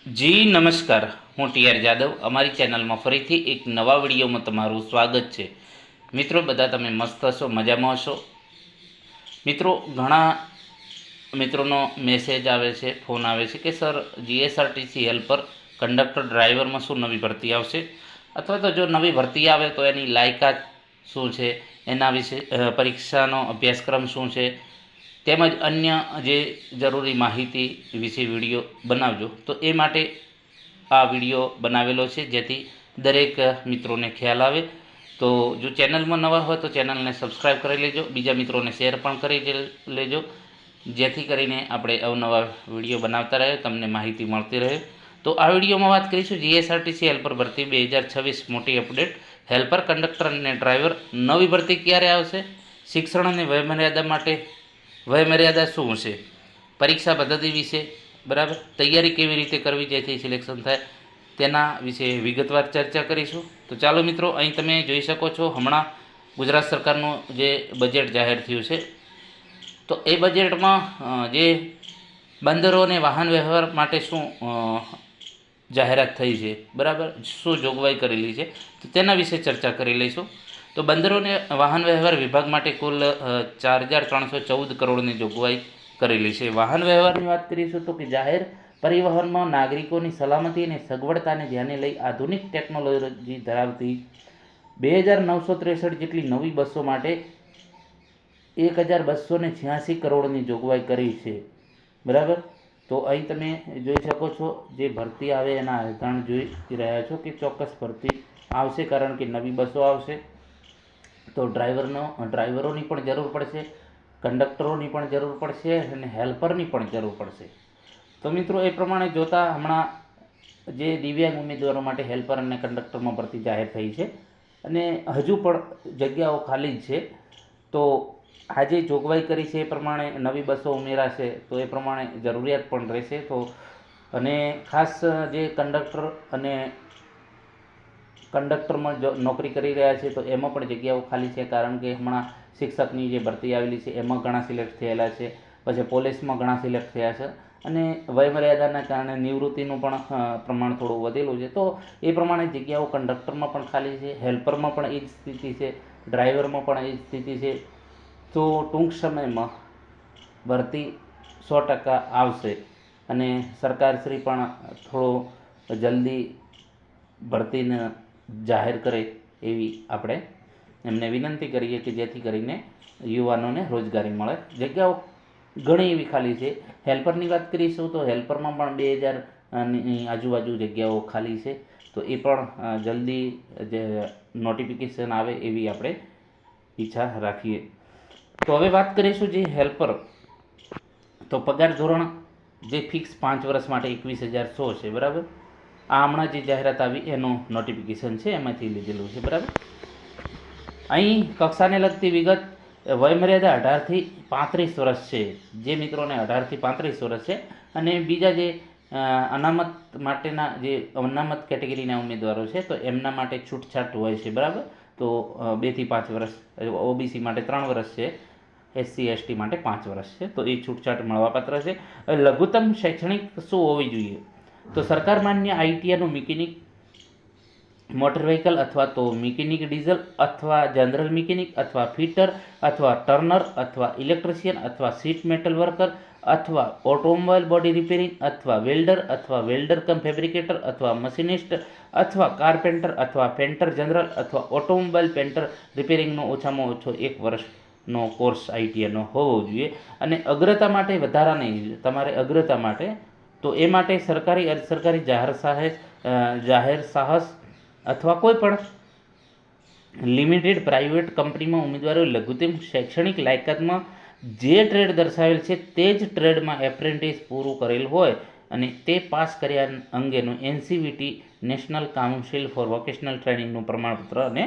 જી નમસ્કાર, હું ટીઆર જાદવ. અમારી ચેનલમાં ફરીથી એક નવા વિડીયોમાં તમારું સ્વાગત છે. મિત્રો, બધા તમે મસ્ત હશો, મજામાં હશો. મિત્રો, ઘણા મિત્રોનો મેસેજ આવે છે, ફોન આવે છે કે સર, જીએસઆરટીસી હેલ્પર કંડક્ટર ડ્રાઈવરમાં શું નવી ભરતી આવશે, અથવા તો જો નવી ભરતી આવે તો એની લાયકાત શું છે, એના વિશે પરીક્ષાનો અભ્યાસક્રમ શું છે, તેમજ અન્ય જે જરૂરી માહિતી વિશે વિડીયો બનાવજો. તો એ માટે આ વિડીયો બનાવેલો છે, જેથી દરેક મિત્રોને ખ્યાલ આવે. તો જો ચેનલમાં નવા હોય તો ચેનલને સબસ્ક્રાઈબ કરી લેજો, બીજા મિત્રોને શેર પણ કરી લેજો, જેથી કરીને આપણે અવનવા વિડીયો બનાવતા રહે, તમને માહિતી મળતી રહે. તો આ વિડીયોમાં વાત કરીશું જીએસઆરટીસી હેલ્પર ભરતી 2026 મોટી અપડેટ. હેલ્પર, કંડક્ટર અને ડ્રાઈવર નવી ભરતી ક્યારે આવશે, શિક્ષણ અને વયમર્યાદા માટે વયમર્યાદા શું છે, પરીક્ષા પદ્ધતિ વિશે, બરાબર, તૈયારી કેવી રીતે કરવી જેથી સિલેક્શન થાય, તેના વિશે વિગતવાર ચર્ચા કરીશું. તો ચાલો મિત્રો, અહીં તમે જોઈ શકો છો, હમણાં ગુજરાત સરકારનું જે બજેટ જાહેર થયું છે, તો એ બજેટમાં જે બંદરો અને વાહન વ્યવહાર માટે શું જાહેરાત થઈ છે, બરાબર, શું જોગવાઈ કરેલી છે, તો તેના વિશે ચર્ચા કરી લઈશું. તો બંદરો અને વાહન વ્યવહાર વિભાગ માટે કુલ 4,314 કરોડની જોગવાઈ કરેલી છે. વાહન વ્યવહારની વાત કરીશું તો કે જાહેર પરિવહનમાં નાગરિકોની સલામતી અને સગવડતાને ધ્યાને લઈ આધુનિક ટેકનોલોજી ધરાવતી 2,963 જેટલી નવી બસો માટે 1,286 કરોડની જોગવાઈ કરી છે, બરાબર. તો અહીં તમે જોઈ શકો છો, જે ભરતી આવે એના આધાર જોઈ રહ્યા છો કે ચોક્કસ ભરતી આવશે, કારણ કે નવી બસો આવશે તો ડ્રાઈવરોની પણ જરૂર પડશે, કંડક્ટરોની પણ જરૂર પડશે અને હેલ્પરની પણ જરૂર પડશે. તો મિત્રો, એ પ્રમાણે જોતાં હમણાં જે દિવ્યાંગ ઉમેદવારો માટે હેલ્પર અને કંડક્ટરમાં ભરતી જાહેર થઈ છે અને હજુ પણ જગ્યાઓ ખાલી જ છે. તો આજે જોગવાઈ કરી છે એ પ્રમાણે નવી બસો ઉમેરાશે, તો એ પ્રમાણે જરૂરિયાત પણ રહેશે. તો અને ખાસ જે કંડક્ટરમાં જો નોકરી કરી રહ્યા છે તો એમાં પણ જગ્યાઓ ખાલી છે, કારણ કે હમણાં શિક્ષકની જે ભરતી આવેલી છે એમાં ઘણા સિલેક્ટ થયેલા છે, પછી પોલીસમાં ઘણા સિલેક્ટ થયા છે, અને વયમર્યાદાના કારણે નિવૃત્તિનું પણ પ્રમાણ થોડું વધેલું છે. તો એ પ્રમાણે જગ્યાઓ કંડક્ટરમાં પણ ખાલી છે, હેલ્પરમાં પણ એ જ સ્થિતિ છે, ડ્રાઈવરમાં પણ એ જ સ્થિતિ છે. તો ટૂંક સમયમાં ભરતી 100% આવશે અને સરકારશ્રી પણ થોડો જલ્દી ભરતીને જાહેર કરે એવી આપણે એમને વિનંતી કરીએ કે જેથી કરીને યુવાનોને રોજગારી મળે. જગ્યાઓ ઘણી એવી ખાલી છે. હેલ્પરની વાત કરીશું તો હેલ્પરમાં પણ 2,000ની આજુબાજુ જગ્યાઓ ખાલી છે. તો એ પણ જલ્દી જે નોટિફિકેશન આવે એવી આપણે ઈચ્છા રાખીએ. તો હવે વાત કરીશું જે હેલ્પર, તો પગાર ધોરણ જે ફિક્સ 5 વર્ષ માટે 21,100 છે, બરાબર. આ હમણાં જે જાહેરાત આવી એનું નોટિફિકેશન છે, એમાંથી લીધેલું છે, બરાબર. અહીં કક્ષાને લગતી વિગત, વયમર્યાદા 18થી 35 વર્ષ છે, જે મિત્રોને 18થી 35 વર્ષ છે, અને બીજા જે અનામત કેટેગરીના ઉમેદવારો છે તો એમના માટે છૂટછાટ હોય છે, બરાબર. તો 2 થી 5 વર્ષ, ઓબીસી માટે 3 વર્ષ છે, એસસી એસટી માટે 5 વર્ષ છે, તો એ છૂટછાટ મળવાપાત્ર છે. લઘુત્તમ શૈક્ષણિક શું હોવી જોઈએ, તો સરકાર માન્ય આઈટીઆઈનું મિકેનિક મોટર વ્હીકલ અથવા તો મિકેનિક ડીઝલ અથવા જનરલ મિકેનિક અથવા ફિટર અથવા ટર્નર અથવા ઇલેક્ટ્રિશિયન અથવા શીટ મેટલ વર્કર અથવા ઓટોમોબાઈલ બોડી રિપેરિંગ અથવા વેલ્ડર અથવા વેલ્ડર કમ ફેબ્રિકેટર અથવા મશીનિસ્ટ અથવા કાર્પેન્ટર અથવા પેન્ટર જનરલ અથવા ઓટોમોબાઈલ પેન્ટર રિપેરિંગનો ઓછામાં ઓછો 1 વર્ષનો કોર્સ આઈટીઆઈનો હોવો જોઈએ. અને અગ્રતા માટે વધારા નહીં, તમારે અગ્રતા માટે, તો એ માટે સરકારી અર્ધસરકારી જાહેર સાહસ અથવા કોઈ પણ લિમિટેડ પ્રાઇવેટ કંપનીમાં ઉમેદવારોએ લઘુત્તમ શૈક્ષણિક લાયકાતમાં જે ટ્રેડ દર્શાવેલ છે તે જ ટ્રેડમાં એપ્રેન્ટિસ પૂરું કરેલ હોય અને તે પાસ કર્યા અંગેનું NCVT national council for vocational ટ્રેનિંગનું પ્રમાણપત્ર અને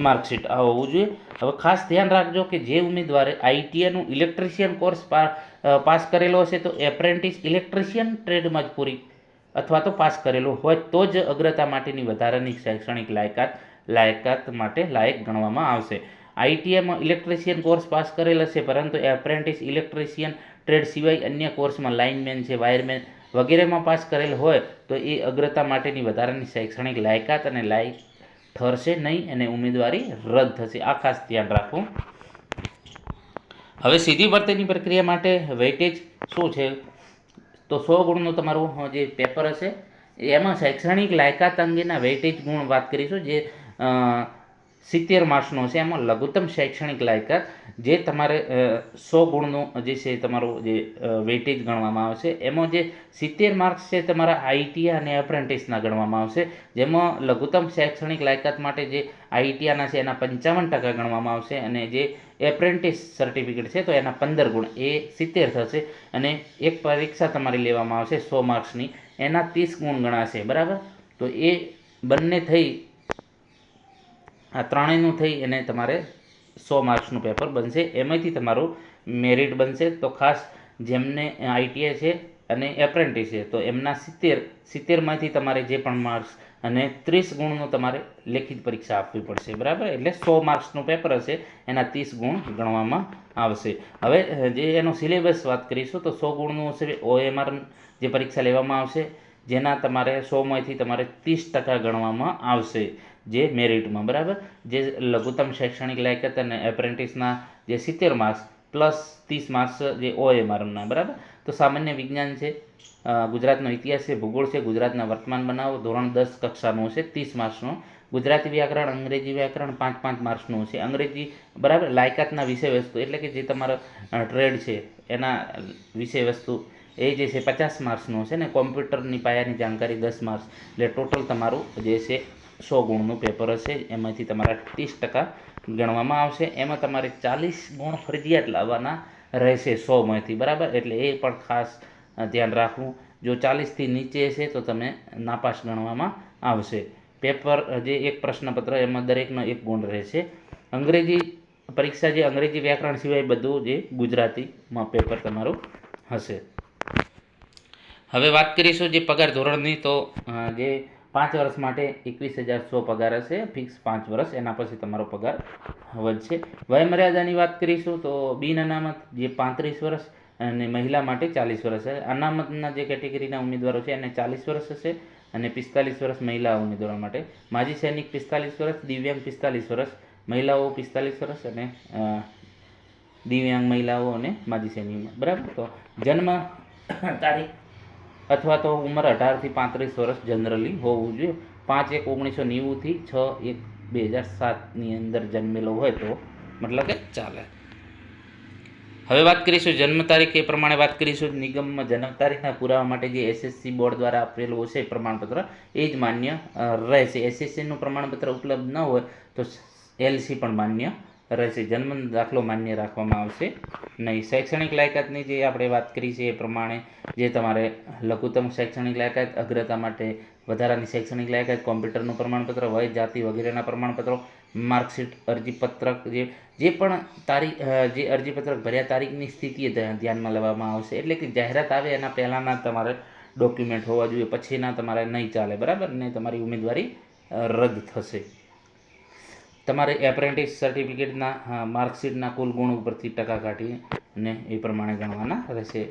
માર્કશીટ આ હોવું જોઈએ. હવે ખાસ ધ્યાન રાખજો કે જે ઉમેદવારે આઈટીઆઈનું ઇલેક્ટ્રિશિયન કોર્સ પાસ કરેલો હશે તો એપ્રેન્ટિસ ઇલેક્ટ્રિશિયન ટ્રેડમાં જ પૂરી અથવા તો પાસ કરેલો હોય તો જ અગ્રતા માટેની વધારાની શૈક્ષણિક લાયકાત માટે લાયક ગણવામાં આવશે. આઈટીઆઈમાં ઇલેક્ટ્રિશિયન કોર્સ પાસ કરેલ હશે પરંતુ એપ્રેન્ટિસ ઇલેક્ટ્રિશિયન ટ્રેડ સિવાય અન્ય કોર્સમાં લાઇનમેન છે, વાયરમેન વગેરેમાં પાસ કરેલ હોય તો એ અગ્રતા માટેની વધારાની શૈક્ષણિક લાયકાત અને લાયક ઠરશે નહીં અને ઉમેદવારી રદ થશે. આ ખાસ ધ્યાન રાખવું. હવે સીધી ભરતીની પ્રક્રિયા માટે વેઇટેજ શું છે? તો 100 ગુણનું તમારું જે પેપર હશે એમાં શૈક્ષણિક લાયકાત અંગેના વેઇટેજ ગુણ વાત કરીશું, જે 70 માર્ક્સનો છે. એમાં લઘુત્તમ શૈક્ષણિક લાયકાત જે તમારે 100 ગુણનું જે છે તમારું જે વેઇટેજ ગણવામાં આવશે, એમાં જે 70 માર્ક્સ છે તમારા આઈટીઆઈ અને એપ્રેન્ટિસના ગણવામાં આવશે, જેમાં લઘુત્તમ શૈક્ષણિક લાયકાત માટે જે આઈટીઆઈના છે એના 55% ગણવામાં આવશે અને જે એપ્રેન્ટિસ સર્ટિફિકેટ છે તો એના 15 ગુણ એ 70 થશે અને એક પરીક્ષા તમારી લેવામાં આવશે 100 માર્ક્સની, એના 30 ગુણ ગણાશે. બરાબર, તો એ બંને થઈ આ ત્રણેયનું થઈ અને તમારે 100 માર્ક્સનું પેપર બનશે. એમાંથી તમારું મેરિટ બનશે. તો ખાસ જેમને આઈટીઆઈ છે અને એપ્રેન્ટિસ છે તો એમના 70માંથી તમારે જે પણ માર્ક્સ અને 30 ગુણનું તમારે લેખિત પરીક્ષા આપવી પડશે. બરાબર, એટલે 100 માર્ક્સનું પેપર હશે એના 30 ગુણ ગણવામાં આવશે. હવે જે એનો સિલેબસ વાત કરીશું તો 100 ગુણનું હશે OMR જે પરીક્ષા લેવામાં આવશે, જેના તમારે 100માંથી તમારે 30% ગણવામાં આવશે જે મેરિટમાં. બરાબર, જે લઘુત્તમ શૈક્ષણિક લાયકાત અને એપ્રેન્ટિસના જે 70 માર્ક્સ પ્લસ 30 માર્ક્સ જે OMRના. બરાબર, તો સામાન્ય વિજ્ઞાન છે, ગુજરાતનો ઇતિહાસ છે, ભૂગોળ છે, ગુજરાતના વર્તમાન બનાવો ધોરણ 10 કક્ષાનું છે 30 માર્ક્સનો, ગુજરાતી વ્યાકરણ, અંગ્રેજી વ્યાકરણ 5-5 માર્ક્સનું છે, અંગ્રેજી. બરાબર, લાયકાતના વિષય વસ્તુ એટલે કે જે તમારો ટ્રેડ છે એના વિષય વસ્તુ એ જે છે 50 માર્ક્સનું છે ને કોમ્પ્યુટરની પાયાની જાણકારી 10 માર્ક્સ, એટલે ટોટલ તમારું જે છે 100 ગુણનું પેપર હશે. એમાંથી તમારા 30% ગણવામાં આવશે. એમાં તમારે 40 ગુણ ફરજિયાત લાવવાના રહેશે 100માંથી. બરાબર, એટલે એ પણ ખાસ ધ્યાન રાખવું. જો 40થી નીચે હશે તો તમે નાપાસ ગણવામાં આવશે. પેપર જે એક પ્રશ્નપત્ર એમાં દરેકનો 1 ગુણ રહેશે. અંગ્રેજી પરીક્ષા જે અંગ્રેજી વ્યાકરણ સિવાય બધું જે ગુજરાતીમાં પેપર તમારું હશે. હવે વાત કરીશું જે પગાર ધોરણની, તો જે 5 વર્ષ માટે 21,100 પગાર હશે ફિક્સ 5 વર્ષ, એના પછી તમારો પગાર વધશે. વયમર્યાદાની વાત કરીશું તો બિન અનામત જે 35 વર્ષ અને મહિલા માટે 40 વર્ષ હશે. અનામતના જે કેટેગરીના ઉમેદવારો છે એને 40 વર્ષ હશે અને 45 વર્ષ મહિલા ઉમેદવારો માટે. માજી સૈનિક 45 વર્ષ, દિવ્યાંગ 45 વર્ષ, મહિલાઓ 45 વર્ષ અને દિવ્યાંગ મહિલાઓ અને માજી સૈનિકમાં. બરાબર, તો જન્મ તારીખ અથવા તો ઉંમર 18થી 35 વર્ષ જનરલી હોવું જોઈએ. 5/1/1990થી 6/1/2007ની અંદર જન્મેલો હોય તો મતલબ કે ચાલે. હવે વાત કરીશું જન્મ તારીખ. એ પ્રમાણે વાત કરીશું નિગમમાં જન્મ તારીખના પુરાવા માટે જે SSC બોર્ડ દ્વારા આપેલું હશે પ્રમાણપત્ર એ જ માન્ય રહેશે. SSCનું પ્રમાણપત્ર ઉપલબ્ધ ન હોય તો LC પણ માન્ય રહેશે. જન્મ દાખલો માન્ય રાખવામાં આવશે નહીં. શૈક્ષણિક લાયકાતની જે આપણે વાત કરી છે એ પ્રમાણે જે તમારે લઘુત્તમ શૈક્ષણિક લાયકાત, અગ્રતા માટે વધારાની શૈક્ષણિક લાયકાત, કોમ્પ્યુટરનું પ્રમાણપત્ર, વય, જાતિ વગેરેના પ્રમાણપત્રો, માર્કશીટ, અરજીપત્રક જે પણ તારીખ જે અરજીપત્રક ભર્યા તારીખની સ્થિતિ ધ્યાનમાં લેવામાં આવશે. એટલે કે જાહેરાત આવે એના પહેલાંના તમારે ડોક્યુમેન્ટ હોવા જોઈએ, પછીના તમારે નહીં ચાલે. બરાબર, ને તમારી ઉમેદવારી રદ થશે. તમારે એપ્રેન્ટિસ સર્ટિફિકેટના માર્કશીટના કુલ ગુણ ઉપરથી ટકા કાઢી અને એ પ્રમાણે ગણવાના રહેશે.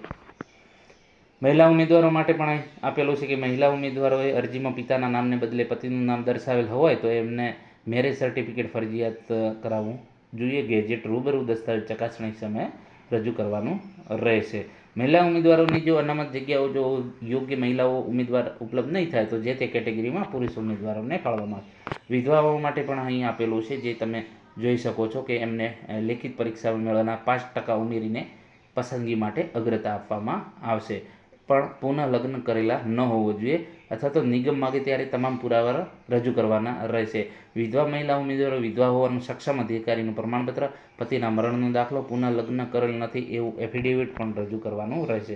મહિલા ઉમેદવારો માટે પણ આપેલું છે કે મહિલા ઉમેદવારોએ અરજીમાં પિતાના નામને બદલે પતિનું નામ દર્શાવેલ હોય તો એમને મેરેજ સર્ટિફિકેટ ફરજિયાત કરાવવું જોઈએ. ગેજેટ રૂબરૂ દસ્તાવેજ ચકાસણી સમયે રજૂ કરવાનું રહેશે. મહિલા ઉમેદવારોની જો અનામત જગ્યાઓ જો યોગ્ય મહિલાઓ ઉમેદવાર ઉપલબ્ધ નહીં થાય તો જે તે કેટેગરીમાં પુરુષ ઉમેદવારોને ફાળવવામાં આવે. વિધવાઓ માટે પણ અહીં આપેલું છે, જે તમે જોઈ શકો છો કે એમને લેખિત પરીક્ષા મેળવવાના 5% ઉમેરીને પસંદગી માટે અગ્રતા આપવામાં આવશે. પણ પુનઃ લગ્ન કરેલા ન હોવો જોઈએ અથવા તો નિગમ માગે ત્યારે તમામ પુરાવા રજૂ કરવાના રહેશે. વિધવા મહિલા ઉમેદવારો વિધવા હોવાનું સક્ષમ અધિકારીનું પ્રમાણપત્ર, પતિના મરણનો દાખલો, પુનઃ લગ્ન કરેલ નથી એવું એફિડેવિટ પણ રજૂ કરવાનું રહેશે.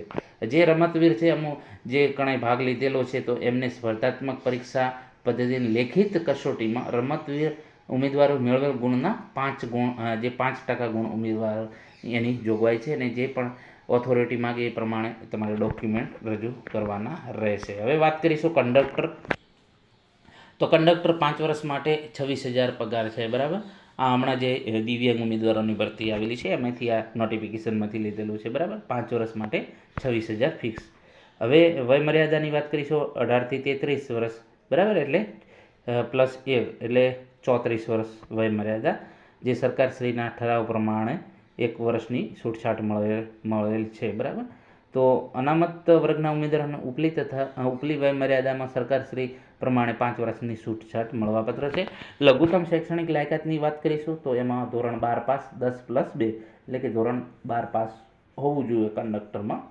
જે રમતવીર છે અમુક જે કણાય ભાગ લીધેલો છે તો એમને સ્પર્ધાત્મક પરીક્ષા પદ્ધતિની લેખિત કસોટીમાં રમતવીર ઉમેદવારો મેળવેલ ગુણના 5% ગુણ ઉમેદવાર એની જોગવાઈ છે અને જે પણ ઓથોરિટી માગે એ પ્રમાણે તમારે ડોક્યુમેન્ટ રજૂ કરવાના રહેશે. હવે વાત કરીશું કંડક્ટર. તો કંડક્ટર 5 વર્ષ માટે 26,000 પગાર છે. બરાબર, આ હમણાં જે દિવ્યાંગ ઉમેદવારોની ભરતી આવેલી છે એમાંથી આ નોટિફિકેશનમાંથી લીધેલું છે. બરાબર, 5 વર્ષ માટે 26,000 ફિક્સ. હવે વયમર્યાદાની વાત કરીશું 18 થી 33 વર્ષ, બરાબર, એટલે +1 એટલે 34 વર્ષ વયમર્યાદા, જે સરકારશ્રીના ઠરાવ પ્રમાણે 1 વર્ષની છૂટછાટ મળેલ છે, બરાબર. તો અનામત વર્ગના ઉમેદવારોને ઉપલી વયમર્યાદામાં સરકારશ્રી પ્રમાણે 5 વર્ષની છૂટછાટ મળવાપાત્ર છે. લઘુત્તમ શૈક્ષણિક લાયકાતની વાત કરીશું તો એમાં ધોરણ 12 પાસ 10+2 એટલે કે ધોરણ 12 પાસ હોવું જોઈએ કંડક્ટરમાં,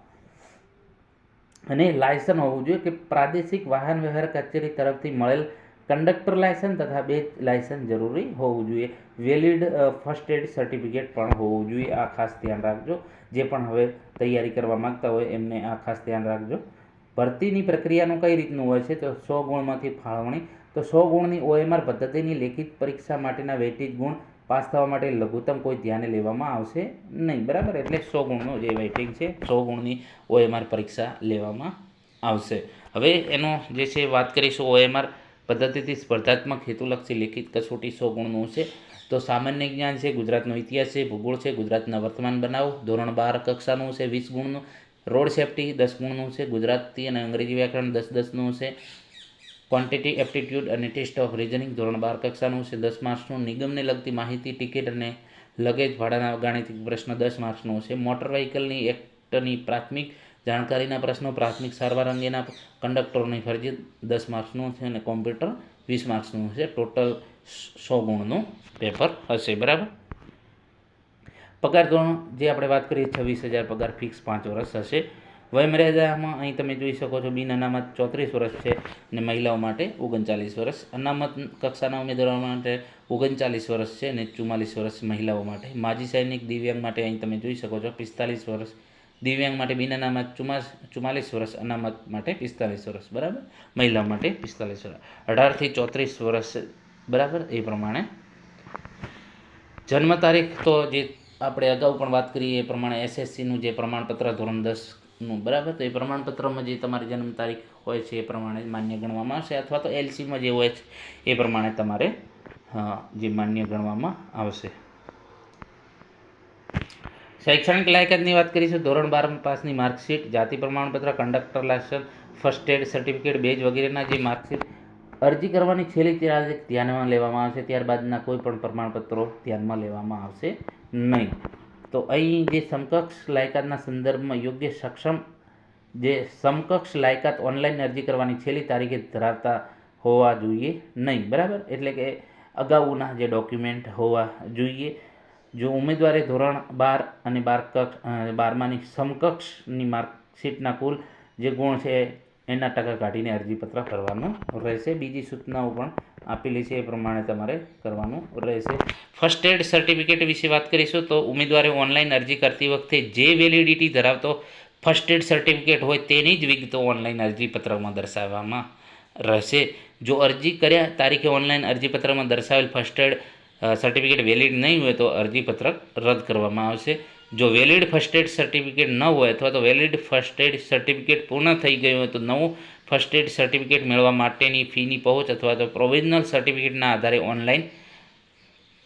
અને લાયસન્સ હોવું જોઈએ કે પ્રાદેશિક વાહન વ્યવહાર કચેરી તરફથી મળેલ કંડક્ટર લાયસન્સ તથા 2 લાયસન્સ જરૂરી હોવું જોઈએ. વેલિડ ફર્સ્ટ એડ સર્ટિફિકેટ પણ હોવું જોઈએ. આ ખાસ ધ્યાન રાખજો. જે પણ હવે તૈયારી કરવા માંગતા હોય એમને આ ખાસ ધ્યાન રાખજો. ભરતીની પ્રક્રિયાનું કઈ રીતનું હોય છે તો 100 ગુણમાંથી ફાળવણી. તો 100 ગુણની OMR પદ્ધતિની લેખિત પરીક્ષા માટેના વેઇટેજ ગુણ પાસ થવા માટે લઘુત્તમ કોઈ ધ્યાને લેવામાં આવશે નહીં, બરાબર. એટલે 100 ગુણનો જે વેઇટિંગ છે 100 ગુણની OMR પરીક્ષા લેવામાં આવશે. હવે એનો જે છે વાત કરીશું OMR પદ્ધતિથી સ્પર્ધાત્મક હેતુલક્ષી લેખિત કસોટી 100 ગુણનું છે. તો સામાન્ય જ્ઞાન છે, ગુજરાતનો ઇતિહાસ છે, ભૂગોળ છે, ગુજરાતના વર્તમાન બનાવ, ધોરણ 12 કક્ષાનું છે 20 ગુણનું, રોડ સેફ્ટી 10 ગુણનું છે, ગુજરાતી અને અંગ્રેજી વ્યાકરણ 10-10નું છે, ક્વોન્ટિટી એપ્ટિટ્યૂડ અને ટેસ્ટ ઓફ રીઝનિંગ ધોરણ 12 કક્ષાનું છે 10 માર્ક્સનું, નિગમને લગતી માહિતી, ટિકિટ અને લગેજ ભાડાના ગાણિતિક પ્રશ્ન 10 માર્ક્સનું છે, મોટર વ્હીકલની એક્ટની પ્રાથમિક જાણકારીના પ્રશ્નો, પ્રાથમિક સારવાર અંગેના કંડક્ટરોની ફરજી 10 માર્ક્સનું છે, અને કોમ્પ્યુટર 20 માર્ક્સનું છે. ટોટલ 100 ગુણનું પેપર હશે, બરાબર. પગાર ધોરણ જે આપણે વાત કરીએ 26,000 પગાર ફિક્સ 5 વર્ષ હશે. વયમર્યાદામાં અહીં તમે જોઈ શકો છો, બિન અનામત 34 વર્ષ છે અને મહિલાઓ માટે 39 વર્ષ. અનામત કક્ષાના ઉમેદવારો માટે 39 વર્ષ છે અને 44 વર્ષ મહિલાઓ માટે. માજી સૈનિક દિવ્યાંગ માટે અહીં તમે જોઈ શકો છો 45 વર્ષ, દિવ્યાંગ માટે બિન અનામત 44 વર્ષ, અનામત માટે 45 વર્ષ, બરાબર. મહિલાઓ માટે 45 વર્ષ, 18 થી 34 વર્ષ, બરાબર. એ પ્રમાણે જન્મ તારીખ તો જે આપણે અગાઉ પણ વાત કરીએ એ પ્રમાણે SSCનું જે પ્રમાણપત્ર ધોરણ 10નું, બરાબર, તો એ પ્રમાણપત્રમાં જે તમારી જન્મ તારીખ હોય છે એ પ્રમાણે માન્ય ગણવામાં આવશે, અથવા તો LCમાં જે હોય છે એ પ્રમાણે તમારે જે માન્ય ગણવામાં આવશે. શૈક્ષણિક લાયકાતની વાત કરીશું. ધોરણ 12 પાસની માર્કશીટ, જાતિ પ્રમાણપત્ર, conductor licence, first aid certificate, બેજ વગેરેના જે માર્કશીટ અરજી કરવાની છેલ્લી તારીખ ધ્યાનમાં લેવામાં આવશે. ત્યારબાદના કોઈ પણ પ્રમાણપત્રો ધ્યાનમાં લેવામાં આવશે નહીં. તો અહીં જે સમકક્ષ લાયકાતના સંદર્ભમાં યોગ્ય સમકક્ષ લાયકાત ઓનલાઈન અરજી કરવાની છેલ્લી તારીખે ધરાવતા હોવા જોઈએ નહીં, બરાબર. એટલે કે અગાઉના જે ડોક્યુમેન્ટ હોવા જોઈએ. જો ઉમેદવારે ધોરણ 12 અને 12માની સમકક્ષની માર્કશીટના કુલ જે ગુણ છે એના ટકા કાઢીને અરજીપત્ર કરવાનું રહેશે. બીજી સૂચનાઓ પણ આપેલી છે એ પ્રમાણે તમારે કરવાનું રહેશે. ફર્સ્ટ એડ સર્ટિફિકેટ વિશે વાત કરીશું તો ઉમેદવારે ઓનલાઈન અરજી કરતી વખતે જે વેલિડિટી ધરાવતો ફર્સ્ટ એડ સર્ટિફિકેટ હોય તેની જ વિગતો ઓનલાઈન અરજીપત્રમાં દર્શાવવામાં રહેશે. જો અરજી કર્યા તારીખે ઓનલાઈન અરજીપત્રમાં દર્શાવેલ ફર્સ્ટ એડ સર્ટિફિકેટ વેલિડ નહીં હોય તો અરજીપત્રક રદ કરવામાં આવશે. જો વેલિડ ફર્સ્ટ એડ સર્ટિફિકેટ ન હોય અથવા તો વેલિડ ફર્સ્ટ એડ સર્ટિફિકેટ પૂર્ણ થઈ ગયું હોય તો નવું ફર્સ્ટ એડ સર્ટિફિકેટ મેળવવા માટેની ફીની પહોંચ અથવા તો પ્રોવિઝનલ સર્ટિફિકેટના આધારે ઓનલાઈન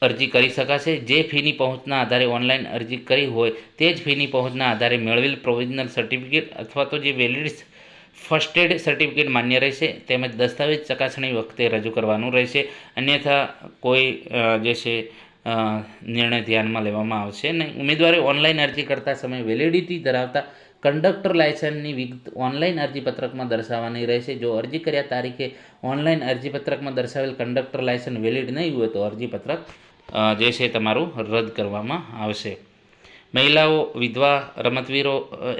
અરજી કરી શકાશે. જે ફીની પહોંચના આધારે ઓનલાઈન અરજી કરી હોય તે જ ફીની પહોંચના આધારે મેળવેલ પ્રોવિઝનલ સર્ટિફિકેટ અથવા તો જે વેલિડ ફર્સ્ટ એડ સર્ટિફિકેટ માન્ય રહેશે. તેમજ દસ્તાવેજ ચકાસણી વખતે રજૂ કરવાનું રહેશે. અન્યથા કોઈ જે છે નિર્ણય ધ્યાનમાં લેવામાં આવશે નહીં. ઉમેદવારે ઓનલાઈન અરજી કરતા સમયે વેલિડિટી ધરાવતા કંડક્ટર લાયસન્સની વિગત ઓનલાઈન અરજીપત્રકમાં દર્શાવવાની રહેશે. જો અરજી કર્યા તારીખે ઓનલાઈન અરજીપત્રકમાં દર્શાવેલ કંડક્ટર લાયસન્સ વેલિડ નહીં હોય તો અરજીપત્રક જે છે તમારું રદ કરવામાં આવશે. મહિલાઓ, વિધવા, રમતવીરો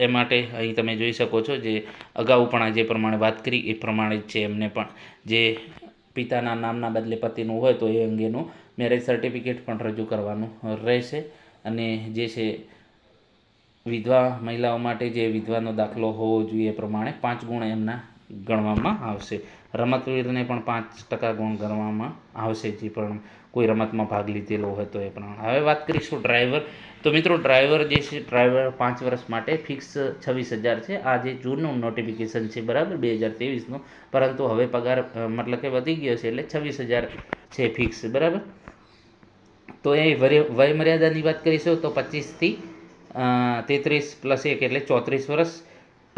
એ માટે અહીં તમે જોઈ શકો છો જે અગાઉ પણ જે પ્રમાણે વાત કરી એ પ્રમાણે જ છે. એમને પણ જે પિતાના નામના બદલે પતિનું હોય તો એ અંગેનું મેરેજ સર્ટિફિકેટ પણ રજૂ કરવાનું રહેશે. અને જે છે વિધવા મહિલાઓ માટે જે વિધવાનો દાખલો હોવો જોઈએ એ પ્રમાણે 5 ગુણ એમના ગણવામાં આવશે. રમતવીરને પણ 5% ગુણ ગણવામાં આવશે જે પણ કોઈ રમતમાં ભાગ લીધેલો હોય તો એ પ્રમાણે. હવે વાત કરીશું ડ્રાઈવર. તો મિત્રો ડ્રાઈવર જે છે ડ્રાઈવર 5 વર્ષ માટે ફિક્સ 26,000 છે. આ જે જૂનનું નોટિફિકેશન છે, બરાબર, 2023નું, પરંતુ હવે પગાર મતલબ કે વધી ગયો છે એટલે 26,000 છે ફિક્સ, બરાબર. તો એ વયમર્યાદાની વાત કરીશું તો 25 થી 33 + 1 એટલે 34 વર્ષ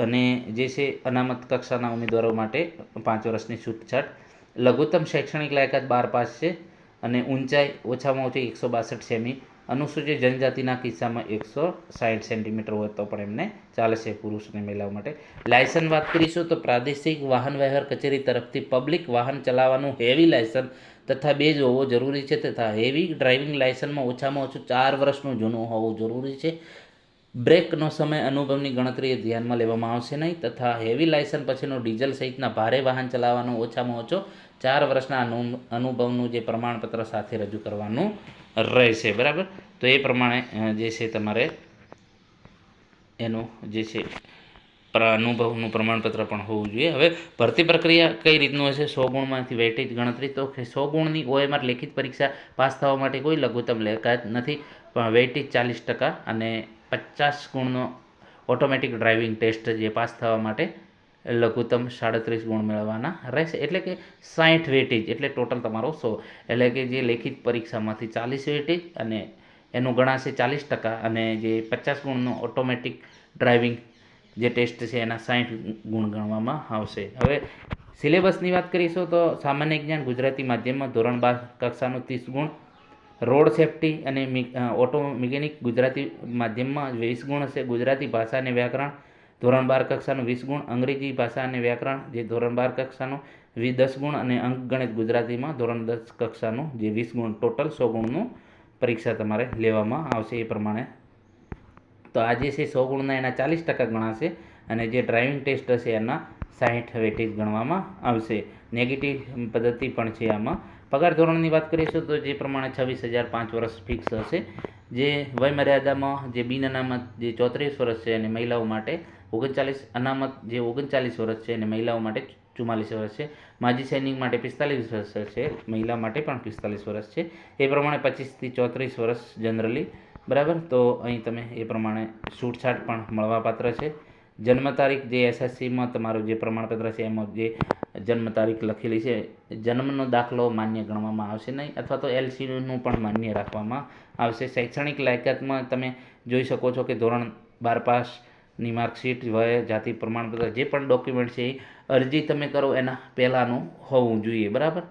અને જે છે અનામત કક્ષાના ઉમેદવારો માટે 5 વર્ષની છૂટછાટ. લઘુત્તમ શૈક્ષણિક લાયકાત 12 પાસ છે અને ઊંચાઈ ઓછામાં ઓછી 162 સેમી. અનુસૂચિત જનજાતિના કિસ્સામાં 160 સેન્ટીમીટર હોય તો પણ એમને ચાલશે, પુરુષ અને મહિલાઓ માટે. લાયસન્સ વાત કરીશું તો પ્રાદેશિક વાહન વ્યવહાર કચેરી તરફથી પબ્લિક વાહન ચલાવવાનું હેવી લાયસન્સ તથા બેજ હોવો જરૂરી છે તથા હેવી ડ્રાઇવિંગ લાયસન્સમાં ઓછામાં ઓછું 4 વર્ષનું જૂનું હોવું જરૂરી છે. બ્રેકનો સમય અનુભવની ગણતરી ધ્યાનમાં લેવામાં આવશે નહીં તથા હેવી લાયસન્સ પછીનું ડીઝલ સહિતના ભારે વાહન ચલાવવાનું ઓછામાં ઓછો 4 વર્ષના અનુભવનું જે પ્રમાણપત્ર સાથે રજૂ કરવાનું રહેશે. બરાબર, તો એ પ્રમાણે જે છે તમારે એનું જે છે અનુભવનું પ્રમાણપત્ર પણ હોવું જોઈએ. હવે ભરતી પ્રક્રિયા કઈ રીતનું હશે? 100 ગુણમાંથી વેટેજ ગણતરી. તો 100 ગુણની OMR લેખિત પરીક્ષા પાસ થવા માટે કોઈ લઘુત્તમ લાયકાત નથી, પણ વેટેજ 40% અને 50 ગુણનો ઓટોમેટિક ડ્રાઇવિંગ ટેસ્ટ જે પાસ થવા માટે લઘુત્તમ 37 ગુણ મેળવવાના રહેશે. એટલે કે 60 વેટેજ એટલે ટોટલ તમારો 100. એટલે કે જે લેખિત પરીક્ષામાંથી 40 વેટેજ અને એનું ગણાશે 40% અને જે 50 ગુણનો ઓટોમેટિક ડ્રાઇવિંગ જે ટેસ્ટ છે એના 60 ગુણ ગણવામાં આવશે. હવે સિલેબસની વાત કરીશું તો સામાન્ય જ્ઞાન ગુજરાતી માધ્યમમાં ધોરણ 12 કક્ષાનું 30 ગુણ, રોડ સેફ્ટી અને ઓટો મિકેનિક ગુજરાતી માધ્યમમાં 20 ગુણ હશે. ગુજરાતી ભાષા અને વ્યાકરણ ધોરણ 12 કક્ષાનું 20 ગુણ, અંગ્રેજી ભાષા અને વ્યાકરણ જે ધોરણ 12 કક્ષાનું 10 ગુણ અને અંકગણિત ગુજરાતીમાં ધોરણ 10 કક્ષાનું જે 20 ગુણ, ટોટલ 100 ગુણનું પરીક્ષા તમારે લેવામાં આવશે. એ પ્રમાણે તો આ જે છે 100 ગુણના એના 40% ગણાશે અને જે ડ્રાઇવિંગ ટેસ્ટ હશે એના 60 વેટેજ ગણવામાં આવશે. નેગેટિવ પદ્ધતિ પણ છે આમાં. પગાર ધોરણની વાત કરીશું તો જે પ્રમાણે 26,000 5 વર્ષ ફિક્સ હશે. જે વયમર્યાદામાં જે બિન અનામત જે 34 વર્ષ છે અને મહિલાઓ માટે 39, અનામત જે 39 વર્ષ છે અને મહિલાઓ માટે 44 વર્ષ છે. માજી સૈનિક માટે 45 વર્ષ છે, મહિલા માટે પણ 45 વર્ષ છે. એ પ્રમાણે 25થી 34 વર્ષ જનરલી. બરાબર, તો અહીં તમે એ પ્રમાણે છૂટછાટ પણ મળવાપાત્ર છે. જન્મ તારીખ જે SSCમાં તમારું જે પ્રમાણપત્ર છે એમાં જે જન્મ તારીખ લખેલી છે, જન્મનો દાખલો માન્ય ગણવામાં આવશે નહીં અથવા તો LCનું પણ માન્ય રાખવામાં આવશે. શૈક્ષણિક લાયકાતમાં તમે જોઈ શકો છો કે ધોરણ 12 પાસની માર્કશીટ, વય, જાતિ પ્રમાણપત્ર જે પણ ડોક્યુમેન્ટ છે એ અરજી તમે કરો એના પહેલાંનું હોવું જોઈએ. બરાબર,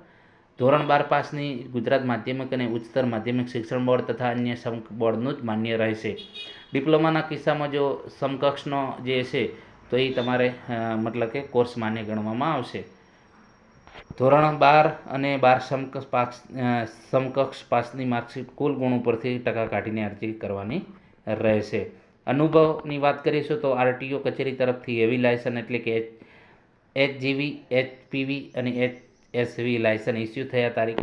ધોરણ 12 પાસની ગુજરાત માધ્યમિક અને ઉચ્ચતર માધ્યમિક શિક્ષણ બોર્ડ તથા અન્ય બોર્ડનું જ માન્ય રહેશે. ડિપ્લોમાના કિસ્સામાં જો સમકક્ષનો જે છે તો એ તમારે મતલબ કે કોર્સ માન્ય ગણવામાં આવશે. ધોરણ 12 અને 12 સમકક્ષ પાસની માર્કશીટ કુલ ગુણ ઉપરથી ટકા કાઢીને અરજી કરવાની રહેશે. અનુભવની વાત કરીશું તો RTO કચેરી તરફથી હેવી લાયસન્સ એટલે કે HGV, HPV અને HSV લાયસન્સ ઇસ્યુ થયા તારીખ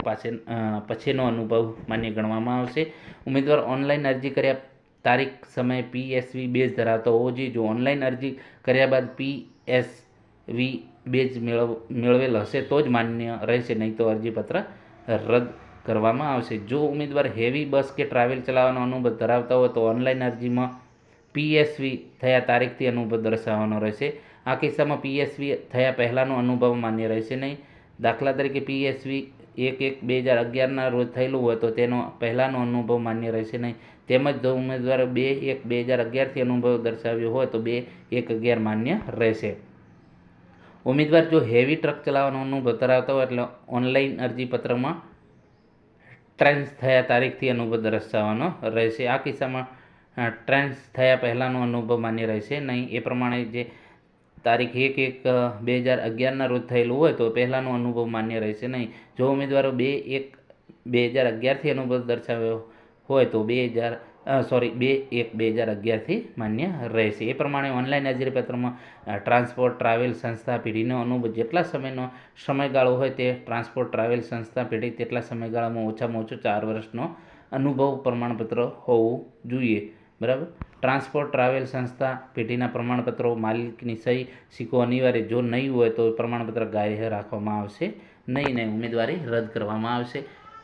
પછીનો અનુભવ માન્ય ગણવામાં આવશે. ઉમેદવાર ઓનલાઈન અરજી કર્યા તારીખ સમયે PSV બેઝ ધરાવતો હોવો જોઈએ. જો ઓનલાઈન અરજી કર્યા બાદ PSV બેઝ મેળવેલ હશે તો જ માન્ય રહેશે, નહીં તો અરજીપત્ર રદ કરવામાં આવશે. જો ઉમેદવાર હેવી બસ કે ટ્રાવેલ ચલાવવાનો અનુભવ ધરાવતા હોય તો ઓનલાઈન અરજીમાં PSV થયા તારીખથી અનુભવ દર્શાવવાનો રહેશે. આ કિસ્સામાં PSV થયા પહેલાંનો અનુભવ માન્ય રહેશે નહીં. દાખલા તરીકે PSV 1/1/2011ના રોજ થયેલું હોય તો તેનો પહેલાંનો અનુભવ માન્ય રહેશે નહીં. તેમજ જો ઉમેદવારે 2/1/2011થી અનુભવ દર્શાવ્યો હોય તો 2/1/11 માન્ય રહેશે. ઉમેદવાર જો હેવી ટ્રક ચલાવવાનો અનુભવ ધરાવતા હોય એટલે ઓનલાઈન અરજીપત્રમાં ટ્રેન્સ થયા તારીખથી અનુભવ દર્શાવવાનો રહેશે. આ કિસ્સામાં ટ્રેન્સ થયા પહેલાંનો અનુભવ માન્ય રહેશે નહીં. એ પ્રમાણે જે તારીખ 1/1/2011ના રોજ થયેલું હોય તો પહેલાંનો અનુભવ માન્ય રહેશે નહીં. જો ઉમેદવારો 2/1/2011થી અનુભવ દર્શાવ્યો હોય તો 2/1/2011થી માન્ય રહેશે. એ પ્રમાણે ઓનલાઈન અરજીપત્રમાં ટ્રાન્સપોર્ટ ટ્રાવેલ સંસ્થા પેઢીનો અનુભવ જેટલા સમયનો સમયગાળો હોય તે ટ્રાન્સપોર્ટ ટ્રાવેલ સંસ્થા પેઢી તેટલા સમયગાળામાં ઓછામાં ઓછો 4 વર્ષનો અનુભવ પ્રમાણપત્ર હોવું જોઈએ. બરાબર, ટ્રાન્સપોર્ટ ટ્રાવેલ સંસ્થા પેઢીના પ્રમાણપત્રો માલિકની સહી સિક્કો અનિવાર્ય. જો નહીં હોય તો પ્રમાણપત્ર ગ્રાહ્ય રાખવામાં આવશે નહીં ને ઉમેદવારી રદ કરવામાં આવશે.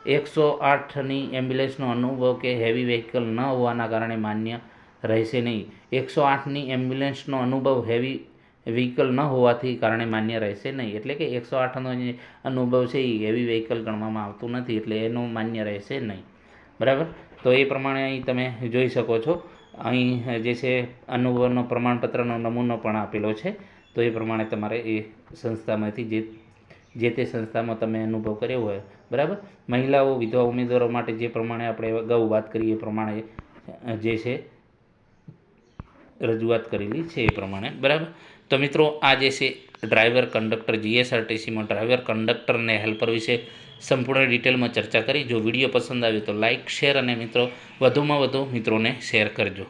108ની એમ્બ્યુલન્સનો અનુભવ કે હેવી વ્હીકલ ન હોવાના કારણે માન્ય રહેશે નહીં. 108ની એમ્બ્યુલન્સનો અનુભવ હેવી વ્હીકલ ન હોવાથી કારણે માન્ય રહેશે નહીં. એટલે કે 108નો જે અનુભવ છે એ હેવી વ્હીકલ ગણવામાં આવતું નથી એટલે એનું માન્ય રહેશે નહીં. બરાબર, તો એ પ્રમાણે અહીં તમે જોઈ શકો છો. અહીં જે છે અનુભવનો પ્રમાણપત્રનો નમૂનો પણ આપેલો છે. તો એ પ્રમાણે તમારે એ સંસ્થામાંથી જે તે સંસ્થામાં તમે અનુભવ કર્યો હોય, બરાબર. મહિલાઓ વિધવા ઉમેદવારો માટે જે પ્રમાણે આપણે અગાઉ વાત કરી એ પ્રમાણે જે છે રજૂઆત કરેલી છે એ પ્રમાણે, બરાબર. તો મિત્રો આ જે છે ડ્રાઈવર કંડક્ટર જીએસઆરટીસીમાં ડ્રાઈવર કંડક્ટર અને હેલ્પર વિશે સંપૂર્ણ ડિટેલમાં ચર્ચા કરી. જો વિડીયો પસંદ આવ્યો તો લાઇક, શેર અને મિત્રો વધુમાં વધુ મિત્રોને શેર કરજો.